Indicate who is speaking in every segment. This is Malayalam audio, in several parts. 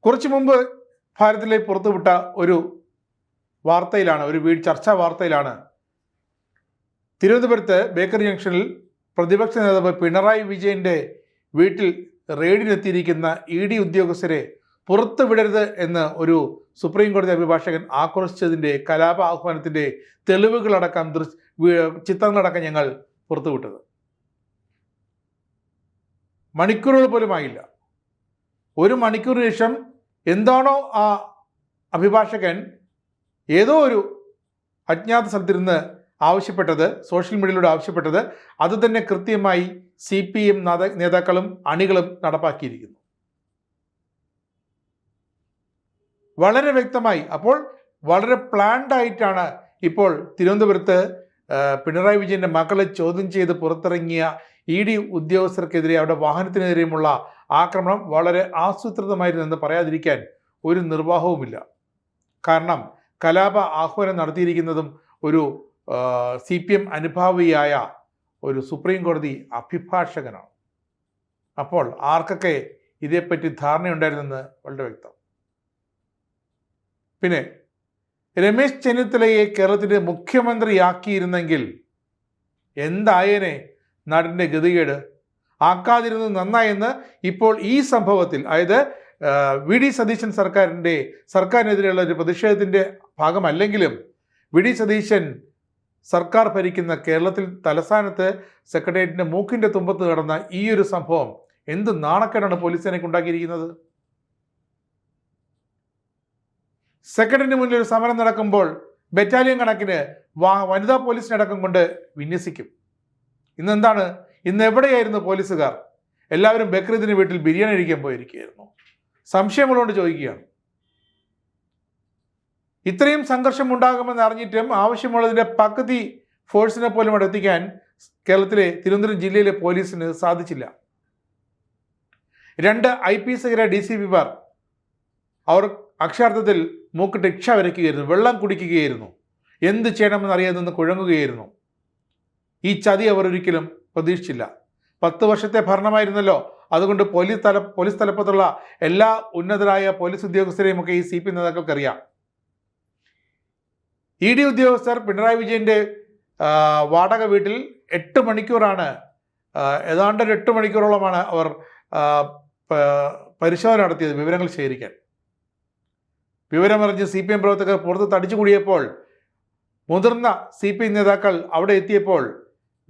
Speaker 1: കുറച്ചു മുമ്പ് ഭാരതത്തിലെ പുറത്തുവിട്ട ഒരു വാർത്തയിലാണ്, ഒരു ചർച്ചാ വാർത്തയിലാണ് തിരുവനന്തപുരത്ത് ബേക്കറി ജംഗ്ഷനിൽ പ്രതിപക്ഷ നേതാവ് പിണറായി വിജയൻ്റെ വീട്ടിൽ റെയ്ഡിനെത്തിയിരിക്കുന്ന ED ഉദ്യോഗസ്ഥരെ പുറത്തു വിടരുത് എന്ന് ഒരു സുപ്രീം കോടതി അഭിഭാഷകൻ ആക്രോശിച്ചതിൻ്റെ കലാപ ആഹ്വാനത്തിൻ്റെ തെളിവുകളടക്കം ചിത്രങ്ങളടക്കം ഞങ്ങൾ പുറത്തുവിട്ടത്. മണിക്കൂറുകൾ പോലും ആയില്ല. ഒരു മണിക്കൂറിന് ശേഷം എന്താണോ ആ അഭിഭാഷകൻ ഏതോ ഒരു അജ്ഞാത സ്ഥലത്തിരുന്ന് ആവശ്യപ്പെട്ടത്, സോഷ്യൽ മീഡിയയിലൂടെ ആവശ്യപ്പെട്ടത്, അത് തന്നെ കൃത്യമായി CPM നേതാക്കളും അണികളും നടപ്പാക്കിയിരിക്കുന്നു. വളരെ വ്യക്തമായി. അപ്പോൾ വളരെ പ്ലാൻഡ് ആയിട്ടാണ് ഇപ്പോൾ തിരുവനന്തപുരത്ത് പിണറായി വിജയൻ്റെ മക്കളെ ചോദ്യം ചെയ്ത് പുറത്തിറങ്ങിയ ED ഉദ്യോഗസ്ഥർക്കെതിരെ, അവരുടെ വാഹനത്തിനെതിരെയുമുള്ള ആക്രമണം വളരെ ആസൂത്രിതമായിരുന്നെന്ന് പറയാതിരിക്കാൻ ഒരു നിർവാഹവുമില്ല. കാരണം കലാപ ആഹ്വാനം നടത്തിയിരിക്കുന്നതും ഒരു CPM അനുഭാവിയായ ഒരു സുപ്രീം കോടതി അഭിഭാഷകനാണ്. അപ്പോൾ ആർക്കൊക്കെ ഇതേപ്പറ്റി ധാരണയുണ്ടായിരുന്നെന്ന് വളരെ വ്യക്തം. പിന്നെ രമേശ് ചെന്നിത്തലയെ കേരളത്തിൻ്റെ മുഖ്യമന്ത്രിയാക്കിയിരുന്നെങ്കിൽ എന്തായേനെ നാടിൻ്റെ ഗതികേട്. ആക്കാതിരുന്നത് നന്നായെന്ന് ഇപ്പോൾ ഈ സംഭവത്തിൽ, അതായത് VD സതീശൻ സർക്കാരിനെതിരെയുള്ള ഒരു പ്രതിഷേധത്തിൻ്റെ ഭാഗമല്ലെങ്കിലും VD സതീശൻ സർക്കാർ ഭരിക്കുന്ന കേരളത്തിൽ തലസ്ഥാനത്ത് സെക്രട്ടേറിയറ്റിൻ്റെ മൂക്കിൻ്റെ തുമ്പത്ത് നടന്ന ഈ ഒരു സംഭവം എന്ത് നാണക്കേടാണ് പോലീസിനൊക്കെ ഉണ്ടാക്കിയിരിക്കുന്നത്. സെക്രട്ടറിന് മുന്നിൽ ഒരു സമരം നടക്കുമ്പോൾ ബറ്റാലിയൻ കണക്കിന് വനിതാ പോലീസിനടക്കം കൊണ്ട് വിന്യസിക്കും. ഇന്നെന്താണ്? ഇന്ന് എവിടെയായിരുന്നു പോലീസുകാർ? എല്ലാവരും ബക്രീദിന് വീട്ടിൽ ബിരിയാണി കഴിക്കാൻ പോയിരിക്കുകയായിരുന്നു. സംശയമുള്ളതുകൊണ്ട് ചോദിക്കുകയാണ്. ഇത്രയും സംഘർഷം ഉണ്ടാകുമെന്ന് അറിഞ്ഞിട്ടും ആവശ്യമുള്ളതിൻ്റെ പകുതി ഫോഴ്സിനെ പോലും അവിടെ എത്തിക്കാൻ കേരളത്തിലെ തിരുവനന്തപുരം ജില്ലയിലെ പോലീസിന് സാധിച്ചില്ല. 2 IPS DCPമാർ അവർ അക്ഷരാർത്ഥത്തിൽ മൂക്കിട്ട് ഇക്ഷ വരയ്ക്കുകയായിരുന്നു, വെള്ളം കുടിക്കുകയായിരുന്നു, എന്ത് ചെയ്യണമെന്ന് അറിയാതെ നിന്ന് കുഴങ്ങുകയായിരുന്നു. ഈ ചതി അവർ ഒരിക്കലും പ്രതീക്ഷിച്ചില്ല. 10 വർഷത്തെ ഭരണമായിരുന്നല്ലോ. അതുകൊണ്ട് പോലീസ് തലപ്പത്തുള്ള എല്ലാ ഉന്നതരായ പോലീസ് ഉദ്യോഗസ്ഥരെയും ഒക്കെ ഈ CPM നേതാക്കൾക്കറിയാം. ED ഉദ്യോഗസ്ഥർ പിണറായി വിജയൻ്റെ വാടക വീട്ടിൽ 8 മണിക്കൂറാണ്, ഏതാണ്ട് 8 മണിക്കൂറോളമാണ് അവർ പരിശോധന നടത്തിയത്, വിവരങ്ങൾ ശേഖരിക്കാൻ. വിവരമറിഞ്ഞ് CPM പ്രവർത്തകർ പുറത്ത് തടിച്ചുകൂടിയപ്പോൾ, മുതിർന്ന CPM നേതാക്കൾ അവിടെ എത്തിയപ്പോൾ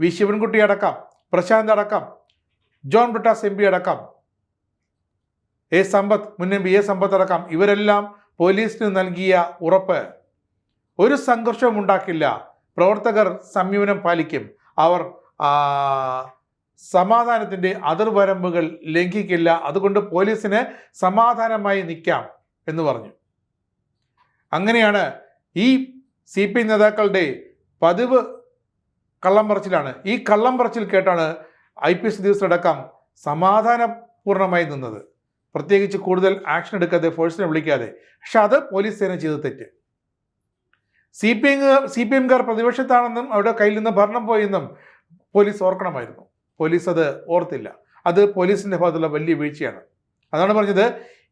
Speaker 1: വി ശിവൻകുട്ടി അടക്കം, പ്രശാന്ത് അടക്കം, ജോൺ ബ്രിട്ടാസ് MP അടക്കം, മുൻ MP സമ്പത്ത് അടക്കം ഇവരെല്ലാം പോലീസിന് നൽകിയ ഉറപ്പ് ഒരു സംഘർഷവും ഉണ്ടാക്കില്ല, പ്രവർത്തകർ സംയമനം പാലിക്കും, അവർ സമാധാനത്തിൻ്റെ അതിർവരമ്പുകൾ ലംഘിക്കില്ല, അതുകൊണ്ട് പോലീസിന് സമാധാനമായി നിൽക്കാം എന്ന് പറഞ്ഞു. അങ്ങനെയാണ് ഈ CPM നേതാക്കളുടെ പതിവ് കള്ളം പറച്ചിലാണ്. ഈ കള്ളം പറച്ചിൽ കേട്ടാണ് IPS ഉദ്യോഗസ്ഥരടക്കം സമാധാനപൂർണ്ണമായി നിന്നത്. പ്രത്യേകിച്ച് കൂടുതൽ ആക്ഷൻ എടുക്കാതെ, ഫോഴ്സിനെ വിളിക്കാതെ. പക്ഷെ അത് പോലീസ് സേന ചെയ്ത തെറ്റ്. CPMകാർ പ്രതിപക്ഷത്താണെന്നും അവിടെ കയ്യിൽ നിന്ന് ഭരണം പോയെന്നും പോലീസ് ഓർക്കണമായിരുന്നു. പോലീസ് അത് ഓർത്തില്ല. അത് പോലീസിൻ്റെ ഭാഗത്തുള്ള വലിയ വീഴ്ചയാണ്. അതാണ് പറഞ്ഞത്,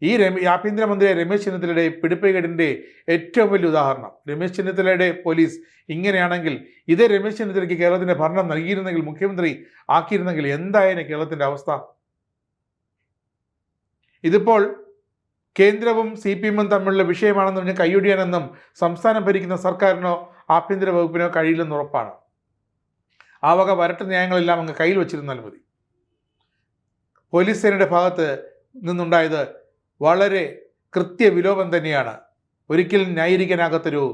Speaker 1: ഈ ആഭ്യന്തരമന്ത്രി രമേശ് ചെന്നിത്തലയുടെ പിടിപ്പുകേടിൻ്റെ ഏറ്റവും വലിയ ഉദാഹരണം. രമേശ് ചെന്നിത്തലയുടെ പോലീസ് ഇങ്ങനെയാണെങ്കിൽ ഇതേ രമേശ് ചെന്നിത്തലയ്ക്ക് കേരളത്തിൻ്റെ ഭരണം നൽകിയിരുന്നെങ്കിൽ, മുഖ്യമന്ത്രി ആക്കിയിരുന്നെങ്കിൽ എന്തായാലും കേരളത്തിൻ്റെ അവസ്ഥ. ഇതിപ്പോൾ കേന്ദ്രവും CPMും തമ്മിലുള്ള വിഷയമാണെന്ന് പറഞ്ഞ് കൈയൊടിയാനെന്നും സംസ്ഥാനം ഭരിക്കുന്ന സർക്കാരിനോ ആഭ്യന്തര വകുപ്പിനോ കഴിയില്ലെന്ന് ഉറപ്പാണ്. ആ വക വരട്ട് ന്യായങ്ങളെല്ലാം അങ്ങ് കയ്യിൽ വെച്ചിരുന്നാൽ മതി. പോലീസ് സേനയുടെ ഭാഗത്ത് നിന്നുണ്ടായത് വളരെ കൃത്യവിലോപം തന്നെയാണ്. ഒരിക്കലും ന്യായീകരിക്കാനാകാത്തൊരു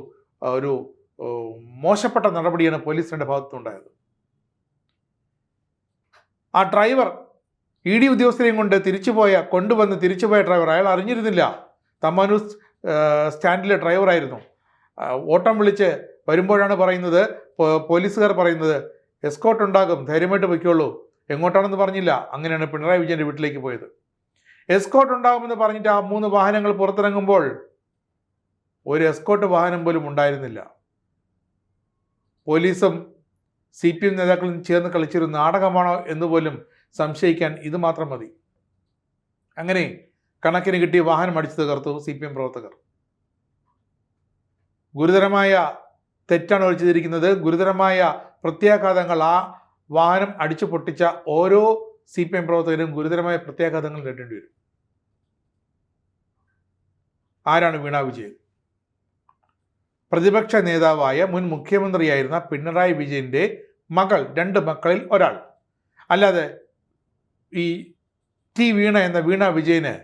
Speaker 1: മോശപ്പെട്ട നടപടിയാണ് പോലീസിൻ്റെ ഭാഗത്തുനിന്നുണ്ടായത്. ആ ഡ്രൈവർ, ED ഉദ്യോഗസ്ഥരെയും കൊണ്ട് കൊണ്ടുവന്ന് തിരിച്ചുപോയ ഡ്രൈവർ, അയാൾ അറിഞ്ഞിരുന്നില്ല തമ്മാനൂർ സ്റ്റാൻഡിലെ ഡ്രൈവറായിരുന്നു. ഓട്ടം വിളിച്ച് വരുമ്പോഴാണ് പറയുന്നത്, പോലീസുകാർ പറയുന്നത്, എസ്കോർട്ട് ഉണ്ടാകും, ധൈര്യമായിട്ട് പൊയ്ക്കോളൂ. എങ്ങോട്ടാണെന്ന് പറഞ്ഞില്ല. അങ്ങനെയാണ് പിണറായി വിജയൻ്റെ വീട്ടിലേക്ക് പോയത്. എസ്കോർട്ട് ഉണ്ടാകുമെന്ന് പറഞ്ഞിട്ട് ആ 3 വാഹനങ്ങൾ പുറത്തിറങ്ങുമ്പോൾ ഒരു എസ്കോർട്ട് വാഹനം പോലും ഉണ്ടായിരുന്നില്ല. പോലീസും CPM നേതാക്കളും ചേർന്ന് കളിച്ചൊരു നാടകമാണോ എന്ന് പോലും സംശയിക്കാൻ ഇത് മാത്രം മതി. അങ്ങനെ കണക്കിന് കിട്ടിയ വാഹനം അടിച്ചു തകർത്തു CPM പ്രവർത്തകർ. ഗുരുതരമായ തെറ്റാണ് അവർ ചെയ്തിരിക്കുന്നത്. ഗുരുതരമായ പ്രത്യാഘാതങ്ങൾ, ആ വാഹനം അടിച്ചു പൊട്ടിച്ച ഓരോ CPM പ്രവർത്തകരും ഗുരുതരമായ പ്രത്യാഘാതങ്ങൾ നേരിടേണ്ടി വരും. ആരാണ് വീണ വിജയൻ? പ്രതിപക്ഷ നേതാവായ മുൻ മുഖ്യമന്ത്രിയായിരുന്ന പിണറായി വിജയൻ്റെ മകൾ, 2 മക്കളിൽ ഒരാൾ. അല്ലാതെ ഈ വീണ എന്ന വീണ വിജയന്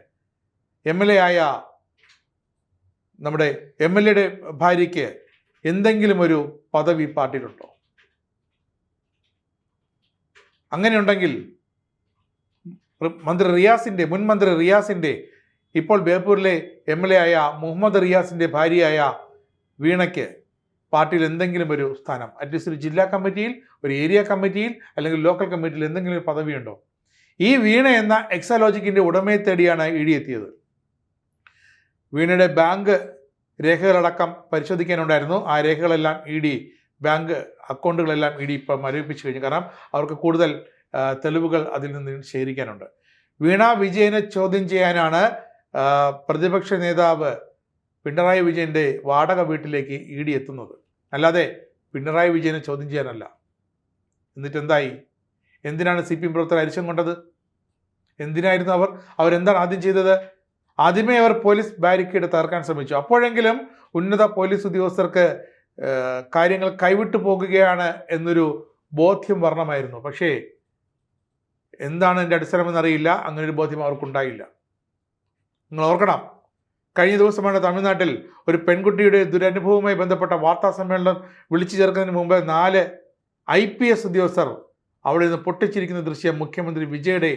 Speaker 1: MLA ആയ നമ്മുടെ MLAയുടെ ഭാര്യയ്ക്ക് എന്തെങ്കിലും ഒരു പദവി പാർട്ടിയിലുണ്ടോ? അങ്ങനെയുണ്ടെങ്കിൽ മുൻ മന്ത്രി റിയാസിൻ്റെ, ഇപ്പോൾ ബേപ്പൂരിലെ MLA ആയ മുഹമ്മദ് റിയാസിൻ്റെ ഭാര്യയായ വീണയ്ക്ക് പാർട്ടിയിൽ എന്തെങ്കിലും ഒരു സ്ഥാനം, അറ്റ്ലീസ്റ്റ് ഒരു ജില്ലാ കമ്മിറ്റിയിൽ, ഒരു ഏരിയ കമ്മിറ്റിയിൽ, അല്ലെങ്കിൽ ലോക്കൽ കമ്മിറ്റിയിൽ എന്തെങ്കിലും ഒരു പദവിയുണ്ടോ? ഈ വീണ എന്ന എക്സാലോജിക്കിൻ്റെ ഉടമയെ തേടിയാണ് ED എത്തിയത്. വീണയുടെ ബാങ്ക് രേഖകളടക്കം പരിശോധിക്കാനുണ്ടായിരുന്നു. ആ രേഖകളെല്ലാം ED, ബാങ്ക് അക്കൗണ്ടുകളെല്ലാം ED ഇപ്പം മരവിപ്പിച്ചു കഴിഞ്ഞു. കാരണം അവർക്ക് കൂടുതൽ തെളിവുകൾ അതിൽ നിന്ന് ശേഖരിക്കാനുണ്ട്. വീണ വിജയനെ ചോദ്യം ചെയ്യാനാണ് പ്രതിപക്ഷ നേതാവ് പിണറായി വിജയൻ്റെ വാടക വീട്ടിലേക്ക് ED എത്തുന്നത്, അല്ലാതെ പിണറായി വിജയനെ ചോദ്യം ചെയ്യാനല്ല. എന്നിട്ട് എന്തായി? എന്തിനാണ് CPM പ്രവർത്തകർ അരിശം കൊണ്ടത്? എന്തിനായിരുന്നു അവരെന്താണ് ആദ്യം ചെയ്തത്? ആദ്യമേ അവർ പോലീസ് ബാരിക്കേഡ് തകർക്കാൻ ശ്രമിച്ചു. അപ്പോഴെങ്കിലും ഉന്നത പോലീസ് ഉദ്യോഗസ്ഥർക്ക് കാര്യങ്ങൾ കൈവിട്ടു പോകുകയാണ് എന്നൊരു ബോധ്യം വരണമായിരുന്നു. പക്ഷേ എന്താണ് എൻ്റെ അടിസ്ഥാനമെന്നറിയില്ല, അങ്ങനൊരു ബോധ്യം അവർക്കുണ്ടായില്ല. നിങ്ങൾ ഓർക്കണം, കഴിഞ്ഞ ദിവസമാണ് തമിഴ്നാട്ടിൽ ഒരു പെൺകുട്ടിയുടെ ദുരനുഭവവുമായി ബന്ധപ്പെട്ട വാർത്താ സമ്മേളനം വിളിച്ചു ചേർക്കുന്നതിന് മുമ്പ് 4 IPS ഉദ്യോഗസ്ഥർ അവിടെ നിന്ന് പൊട്ടിച്ചിരിക്കുന്ന ദൃശ്യം മുഖ്യമന്ത്രി വിജയുടെ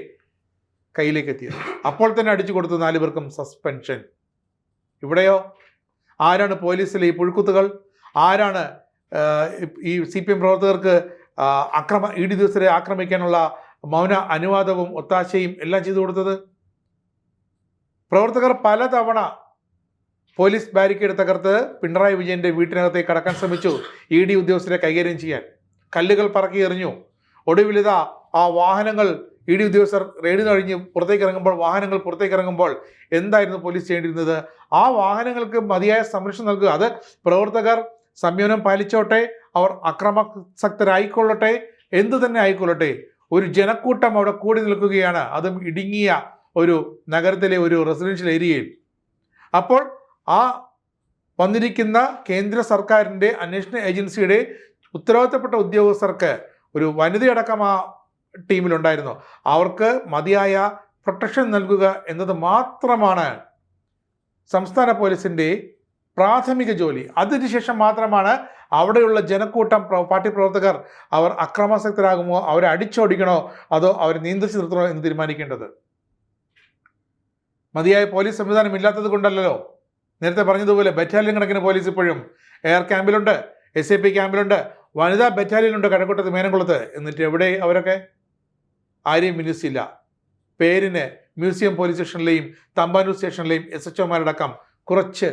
Speaker 1: കയ്യിലേക്ക് എത്തിയത്. അപ്പോൾ തന്നെ അടിച്ചു കൊടുത്തു 4 പേർക്കും സസ്പെൻഷൻ. ഇവിടെയോ ആരാണ് പോലീസിലെ ഈ പുഴുക്കുത്തുകൾ? ആരാണ് ഈ CPM പ്രവർത്തകർക്ക് ED ഉദ്യോഗസ്ഥരെ ആക്രമിക്കാനുള്ള മൗന അനുവാദവും ഒത്താശയും എല്ലാം ചെയ്തു കൊടുത്തത്? പ്രവർത്തകർ പലതവണ പോലീസ് ബാരിക്കേഡ് തകർത്ത് പിണറായി വിജയൻ്റെ വീട്ടിനകത്തേക്ക് കടക്കാൻ ശ്രമിച്ചു, ED ഉദ്യോഗസ്ഥരെ കൈകാര്യം ചെയ്യാൻ. കല്ലുകൾ പറക്കി എറിഞ്ഞു. ഒടുവിലിതാ ആ വാഹനങ്ങൾ, ED ഉദ്യോഗസ്ഥർ റെയ്ഡ് കഴിഞ്ഞ് വാഹനങ്ങൾ പുറത്തേക്ക് ഇറങ്ങുമ്പോൾ എന്തായിരുന്നു പോലീസ് ചെയ്യേണ്ടിയിരുന്നത്? ആ വാഹനങ്ങൾക്ക് മതിയായ സംരക്ഷണം നൽകുക. അത് പ്രവർത്തകർ സംയമനം പാലിച്ചോട്ടെ, അവർ അക്രമാസക്തരായിക്കൊള്ളട്ടെ, എന്തു തന്നെ ആയിക്കൊള്ളട്ടെ, ഒരു ജനക്കൂട്ടം അവിടെ കൂടി നിൽക്കുകയാണ്, അതും ഇടുങ്ങിയ ഒരു നഗരത്തിലെ ഒരു റെസിഡൻഷ്യൽ ഏരിയയിൽ. അപ്പോൾ ആ വന്നിരിക്കുന്ന കേന്ദ്ര സർക്കാരിൻ്റെ അന്വേഷണ ഏജൻസിയുടെ ഉത്തരവാദിത്തപ്പെട്ട ഉദ്യോഗസ്ഥർക്ക്, ഒരു വനിതയടക്കം ആ ടീമിലുണ്ടായിരുന്നു, അവർക്ക് മതിയായ പ്രൊട്ടക്ഷൻ നൽകുക എന്നത് മാത്രമാണ് സംസ്ഥാന പോലീസിൻ്റെ പ്രാഥമിക ജോലി. അതിനുശേഷം മാത്രമാണ് അവിടെയുള്ള ജനക്കൂട്ടം, പാർട്ടി പ്രവർത്തകർ അവർ അക്രമാസക്തരാകുമോ, അവരെ അടിച്ചോടിക്കണോ, അതോ അവരെ നിയന്ത്രിച്ച് നിർത്തണോ എന്ന് തീരുമാനിക്കേണ്ടത്. മതിയായ പോലീസ് സംവിധാനം ഇല്ലാത്തത് കൊണ്ടല്ലോ. നേരത്തെ പറഞ്ഞതുപോലെ ബറ്റാലിയൻ കണക്കിന് പോലീസ് ഇപ്പോഴും എയർ ക്യാമ്പിലുണ്ട്, SAP ക്യാമ്പിലുണ്ട്, വനിതാ ബറ്റാലിയനുണ്ട് കഴക്കൂട്ടത്ത്, മേനംകുളത്ത്. എന്നിട്ട് എവിടെ അവരൊക്കെ? ആരെയും വിന്യസിച്ചില്ല. പേരിന് മ്യൂസിയം പോലീസ് സ്റ്റേഷനിലെയും തമ്പാനൂർ സ്റ്റേഷനിലെയും SHOമാരടക്കം കുറച്ച്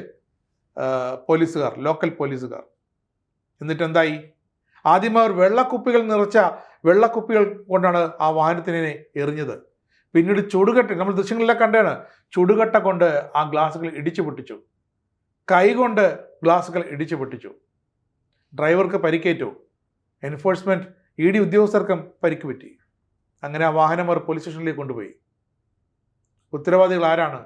Speaker 1: പോലീസുകാർ, ലോക്കൽ പോലീസുകാർ. എന്നിട്ട് എന്തായി? ആദ്യം അവർ വെള്ളക്കുപ്പികൾ നിറച്ച വെള്ളക്കുപ്പികൾ കൊണ്ടാണ് ആ വാഹനത്തിനെ എറിഞ്ഞത്. പിന്നീട് ചുടുകട്ട, നമ്മൾ ദൃശ്യങ്ങളിലൊക്കെ കണ്ടാണ്, ചുടുകട്ട കൊണ്ട് ആ ഗ്ലാസുകൾ ഇടിച്ചു പൊട്ടിച്ചു. കൈകൊണ്ട് ഗ്ലാസുകൾ ഇടിച്ചു പൊട്ടിച്ചു. ഡ്രൈവർക്ക് പരിക്കേറ്റു. എൻഫോഴ്സ്മെൻറ്റ് ED ഉദ്യോഗസ്ഥർക്കും പരിക്ക് പറ്റി. അങ്ങനെ ആ വാഹനം അവർ പോലീസ് സ്റ്റേഷനിലേക്ക് കൊണ്ടുപോയി. ഉത്തരവാദികൾ ആരാണ്?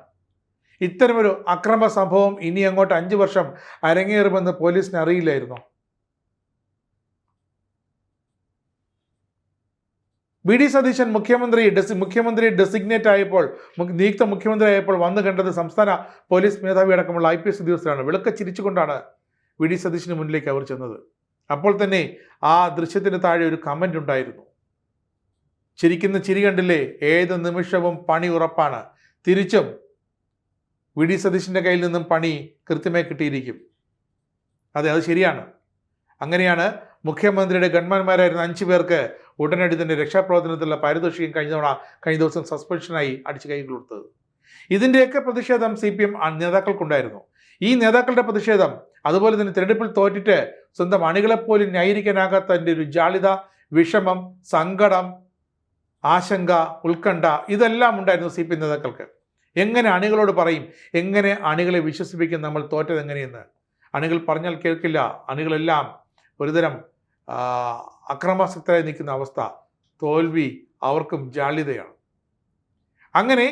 Speaker 1: ഇത്തരമൊരു അക്രമ സംഭവം ഇനി അങ്ങോട്ട് 5 വർഷം അരങ്ങേറുമെന്ന് പോലീസിന് അറിയില്ലായിരുന്നോ? VD സതീശൻ മുഖ്യമന്ത്രി ഡെസിഗ്നേറ്റ് ആയപ്പോൾ, നിയുക്ത മുഖ്യമന്ത്രി ആയപ്പോൾ വന്നു കണ്ടത് സംസ്ഥാന പോലീസ് മേധാവി അടക്കമുള്ള IPS ഉദ്യോഗസ്ഥരാണ്. വെളുക്ക ചിരിച്ചുകൊണ്ടാണ് VD സതീശന് മുന്നിലേക്ക് അവർ ചെന്നത്. അപ്പോൾ തന്നെ ആ ദൃശ്യത്തിന് താഴെ ഒരു കമൻ്റ് ഉണ്ടായിരുന്നു. ചിരിക്കുന്ന ചിരി കണ്ടില്ലേ, ഏത് നിമിഷവും പണി ഉറപ്പാണ്. തിരിച്ചും VD സതീശൻ്റെ കയ്യിൽ നിന്നും പണി കൃത്യമായി കിട്ടിയിരിക്കും. അതെ, അത് ശരിയാണ്. അങ്ങനെയാണ് മുഖ്യമന്ത്രിയുടെ ഗൺമാന്മാരായിരുന്ന 5 പേർക്ക് ഉടനടി തന്നെ രക്ഷാപ്രവർത്തനത്തിലുള്ള പാരിതോഷികം കഴിഞ്ഞ ദിവസം സസ്പെൻഷനായി അടിച്ചു കൈ കൊടുത്തത്. ഇതിൻ്റെയൊക്കെ പ്രതിഷേധം CPM നേതാക്കൾക്കുണ്ടായിരുന്നു. ഈ നേതാക്കളുടെ പ്രതിഷേധം, അതുപോലെ തന്നെ തിരഞ്ഞെടുപ്പിൽ തോറ്റിട്ട് സ്വന്തം അണികളെപ്പോലും ന്യായീകരിക്കാനാകാത്തതിൻ്റെ ഒരു ജാളിത, വിഷമം, സങ്കടം, ആശങ്ക, ഉത്കണ്ഠ, ഇതെല്ലാം ഉണ്ടായിരുന്നു CPM നേതാക്കൾക്ക്. എങ്ങനെ അണികളോട് പറയും? എങ്ങനെ അണികളെ വിശ്വസിപ്പിക്കും നമ്മൾ തോറ്റത് എങ്ങനെയെന്ന്? അണികൾ പറഞ്ഞാൽ കേൾക്കില്ല. അണികളെല്ലാം ഒരുതരം അക്രമാസക്തരായി നിൽക്കുന്ന അവസ്ഥ. തോൽവി അവർക്കും ജാള്യതയാണ്. അങ്ങനെ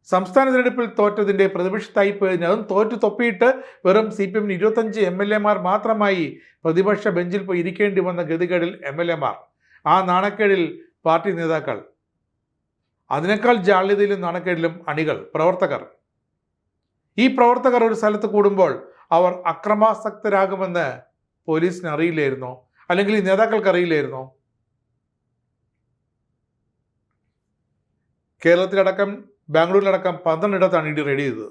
Speaker 1: സംസ്ഥാന തിരഞ്ഞെടുപ്പിൽ തോറ്റതിൻ്റെ പ്രതിപക്ഷ തായ്പ് അതും തോറ്റു തൊപ്പിയിട്ട് വെറും CPM 25 MLA മാത്രമായി പ്രതിപക്ഷ ബെഞ്ചിൽ പോയി ഇരിക്കേണ്ടി വന്ന ഗതികേടിൽ MLA, ആ നാണക്കേടിൽ പാർട്ടി നേതാക്കൾ, അതിനേക്കാൾ ജാള്യതയിലും നാണക്കേടിലും അണികൾ, പ്രവർത്തകർ. ഈ പ്രവർത്തകർ ഒരു സ്ഥലത്ത് കൂടുമ്പോൾ അവർ അക്രമാസക്തരാകുമെന്ന് പോലീസിന് അറിയില്ലായിരുന്നോ? അല്ലെങ്കിൽ ഈ നേതാക്കൾക്ക് അറിയില്ലായിരുന്നോ? കേരളത്തിലടക്കം ബാംഗ്ലൂരിലടക്കം 12 ഇടത്താണ് ED റെയ്ഡ് ചെയ്തത്.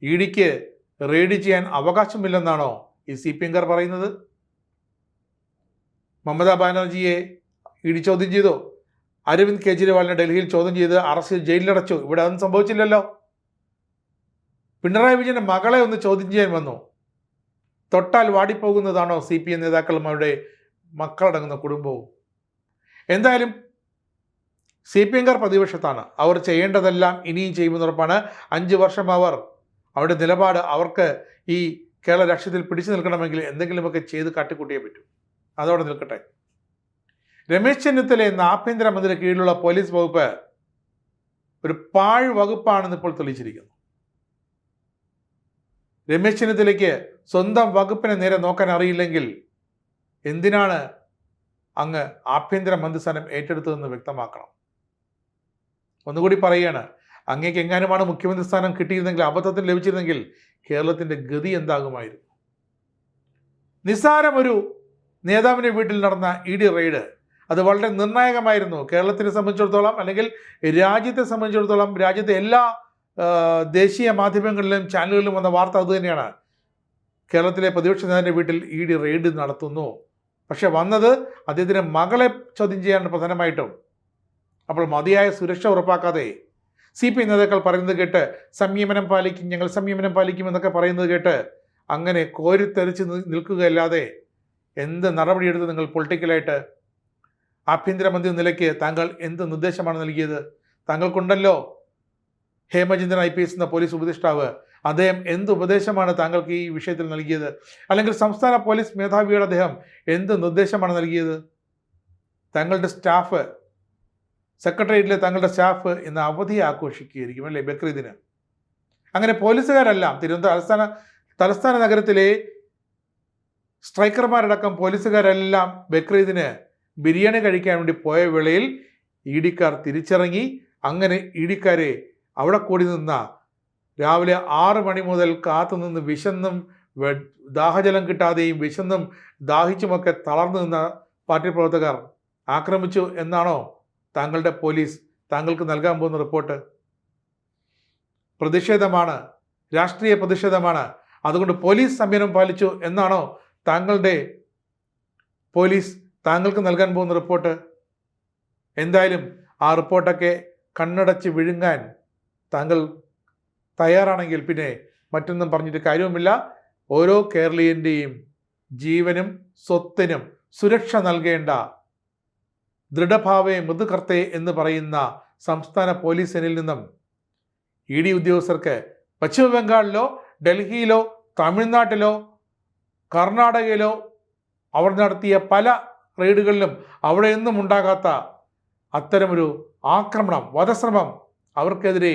Speaker 1: EDക്ക് റെയ്ഡ് ചെയ്യാൻ അവകാശമില്ലെന്നാണോ ഈ CPM-കാർ പറയുന്നത്? മമതാ ബാനർജിയെ ED ചോദ്യം ചെയ്തു. അരവിന്ദ് കെജ്രിവാളിനെ ഡൽഹിയിൽ ചോദ്യം ചെയ്ത് അറസ്റ്റ് ചെയ്ത് ജയിലിലടച്ചു. ഇവിടെ അതൊന്നും സംഭവിച്ചില്ലല്ലോ. പിണറായി വിജയൻ്റെ മകളെ ഒന്ന് ചോദ്യം ചെയ്യാൻ വന്നു. തൊട്ടാൽ വാടിപ്പോകുന്നതാണോ CPM നേതാക്കളും അവരുടെ മക്കളടങ്ങുന്ന കുടുംബവും? എന്തായാലും CPM-കാർ പ്രതിപക്ഷത്താണ്. അവർ ചെയ്യേണ്ടതെല്ലാം ഇനിയും ചെയ്യുമെന്നുറപ്പാണ്. 5 വർഷം അവരുടെ നിലപാട്, അവർക്ക് ഈ കേരള രാഷ്ട്രീയത്തിൽ പിടിച്ചു നിൽക്കണമെങ്കിൽ എന്തെങ്കിലുമൊക്കെ ചെയ്ത് കാട്ടിക്കൂട്ടിയേ പറ്റൂ. അതോടെ നിൽക്കട്ടെ. രമേശ് ചെന്നിത്തല എന്ന ആഭ്യന്തരമന്ത്രിയുടെ കീഴിലുള്ള പോലീസ് വകുപ്പ് ഒരു പാഴ് വകുപ്പാണെന്ന് ഇപ്പോൾ തെളിയിച്ചിരിക്കുന്നു. രമേശ് ചെന്നിത്തലയ്ക്ക് സ്വന്തം വകുപ്പിനെ നേരെ നോക്കാൻ അറിയില്ലെങ്കിൽ എന്തിനാണ് അങ്ങ് ആഭ്യന്തര മന്ത്രിസ്ഥാനം ഏറ്റെടുത്തതെന്ന് വ്യക്തമാക്കണം. ഒന്നുകൂടി പറയുകയാണ്, അങ്ങേക്ക് എങ്ങാനുമാണ് മുഖ്യമന്ത്രി സ്ഥാനം കിട്ടിയിരുന്നെങ്കിൽ, അബദ്ധത്തിന് ലഭിച്ചിരുന്നെങ്കിൽ കേരളത്തിൻ്റെ ഗതി എന്താകുമായിരുന്നു? നിസ്സാരം ഒരു നേതാവിൻ്റെ വീട്ടിൽ നടന്ന ED റെയ്ഡ് അത് വളരെ നിർണായകമായിരുന്നു. കേരളത്തിനെ സംബന്ധിച്ചിടത്തോളം, അല്ലെങ്കിൽ രാജ്യത്തെ സംബന്ധിച്ചിടത്തോളം, രാജ്യത്തെ എല്ലാ ദേശീയ മാധ്യമങ്ങളിലും ചാനലുകളിലും വന്ന വാർത്ത അതുതന്നെയാണ്. കേരളത്തിലെ പ്രതിപക്ഷ നേതാവിൻ്റെ വീട്ടിൽ ED റെയ്ഡ് നടത്തുന്നു. പക്ഷെ വന്നത് അദ്ദേഹത്തിൻ്റെ മകളെ ചോദ്യം ചെയ്യാനാണ് പ്രധാനമായിട്ടും. അപ്പോൾ മതിയായ സുരക്ഷ ഉറപ്പാക്കാതെ CPM നേതാക്കൾ പറയുന്നത് കേട്ട് സംയമനം പാലിക്കും, ഞങ്ങൾ സംയമനം പാലിക്കും എന്നൊക്കെ പറയുന്നത് കേട്ട് അങ്ങനെ കോരിത്തെറിച്ച് നിൽക്കുകയല്ലാതെ എന്ത് നടപടിയെടുത്ത് നിങ്ങൾ പൊളിറ്റിക്കലായിട്ട് ആഭ്യന്തരമന്ത്രി നിലയ്ക്ക് താങ്കൾ എന്ത് നിർദ്ദേശമാണ് നൽകിയത്? താങ്കൾക്കുണ്ടല്ലോ ഹേമചന്ദ്രൻ IPS എന്ന പോലീസ് ഉപദേഷ്ടാവ്. അദ്ദേഹം എന്ത് ഉപദേശമാണ് താങ്കൾക്ക് ഈ വിഷയത്തിൽ നൽകിയത്? അല്ലെങ്കിൽ സംസ്ഥാന പോലീസ് മേധാവിയോട് അദ്ദേഹം എന്ത് നിർദ്ദേശമാണ് നൽകിയത്? താങ്കളുടെ സ്റ്റാഫ്, സെക്രട്ടേറിയറ്റിലെ താങ്കളുടെ സ്റ്റാഫ് ഇന്ന് അവധി ആഘോഷിക്കുകയായിരിക്കും അല്ലേ, ബക്രീദിന്. അങ്ങനെ പോലീസുകാരെല്ലാം തിരുവനന്തപുരം തലസ്ഥാന നഗരത്തിലെ സ്ട്രൈക്കർമാരടക്കം പോലീസുകാരെല്ലാം ബക്രീദിന് ബിരിയാണി കഴിക്കാൻ വേണ്ടി പോയ വേളയിൽ ED-ക്കാർ തിരിച്ചിറങ്ങി. അങ്ങനെ ED-ക്കാരെ അവിടെ കൂടി നിന്ന രാവിലെ 6 മണി മുതൽ കാത്തുനിന്ന് വിശന്നും ദാഹജലം കിട്ടാതെയും വിശന്നും ദാഹിച്ചുമൊക്കെ തളർന്നു നിന്ന പാർട്ടി പ്രവർത്തകർ ആക്രമിച്ചു എന്നാണോ താങ്കളുടെ പോലീസ് താങ്കൾക്ക് നൽകാൻ പോകുന്ന റിപ്പോർട്ട്? പ്രതിഷേധമാണ്, രാഷ്ട്രീയ പ്രതിഷേധമാണ്, അതുകൊണ്ട് പോലീസ് സംയമനം പാലിച്ചു എന്നാണോ താങ്കളുടെ പോലീസ് താങ്കൾക്ക് നൽകാൻ പോകുന്ന റിപ്പോർട്ട്? എന്തായാലും ആ റിപ്പോർട്ടൊക്കെ കണ്ണടച്ച് വിഴുങ്ങാൻ താങ്കൾ തയ്യാറാണെങ്കിൽ പിന്നെ മറ്റൊന്നും പറഞ്ഞിട്ട് കാര്യവുമില്ല. ഓരോ കേരളീയൻ്റെയും ജീവനും സ്വത്തിനും സുരക്ഷ നൽകേണ്ട ദൃഢഭാവേ മൃദുകർത്തേ എന്ന് പറയുന്ന സംസ്ഥാന പോലീസ് സേനയിൽ നിന്നും ED ഉദ്യോഗസ്ഥർക്ക് പശ്ചിമ ബംഗാളിലോ ഡൽഹിയിലോ തമിഴ്നാട്ടിലോ കർണാടകയിലോ അവർ നടത്തിയ പല റെയ്ഡുകളിലും അവിടെയൊന്നും ഉണ്ടാകാത്ത അത്തരമൊരു ആക്രമണം, വധശ്രമം അവർക്കെതിരെ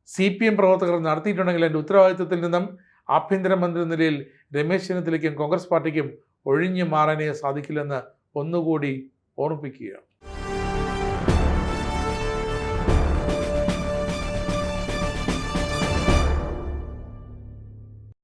Speaker 1: CPM പ്രവർത്തകർ നടത്തിയിട്ടുണ്ടെങ്കിൽ അതിൻ്റെ ഉത്തരവാദിത്വത്തിൽ നിന്നും ആഭ്യന്തരമന്ത്രി നിലയിൽ രമേശ് ചെന്നിത്തലയ്ക്കും കോൺഗ്രസ് പാർട്ടിക്കും ഒഴിഞ്ഞു മാറാനേ സാധിക്കില്ലെന്ന് ഒന്നുകൂടി ഓർമ്മിപ്പിക്കുകയാണ്.